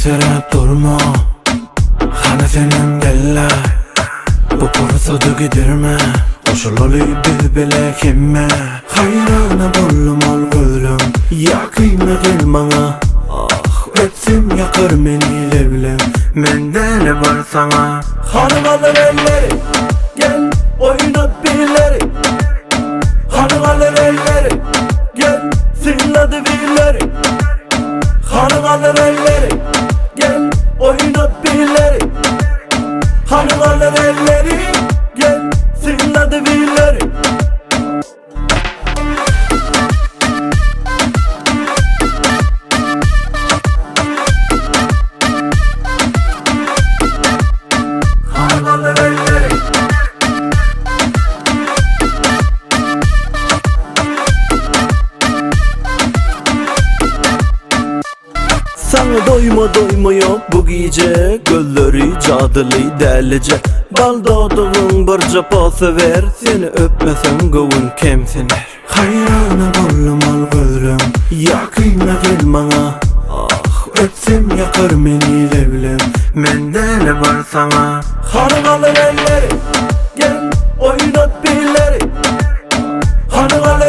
Keserip durma, hani senin gelle. Bu fırsatı gidirme, koşulalı bir bile kime. Hayrana bollum ol gülüm, yakınma gel bana. Ah, öpsüm yakar beni levlem, mende ne var sana? Hanım alır elleri, gel oynat billeri. Hanım alır elleri, gel sırladı billeri. Hanım alır elleri, gel oynat billeri. Hanım alır elleri, gel sırladı billeri. Hanım alır elleri. Sana doyma yok bu gece, gölleri cadılı delice. Bal dağdığın bir capası ver, seni öpmesem gövün kemsiner. Hayrana bollum ol gülüm, yakınma gel bana. Ah, öpsem yakar beni levlem, mende ne var sana? Hanım alır elleri, gel oynat billeri. Hanım alır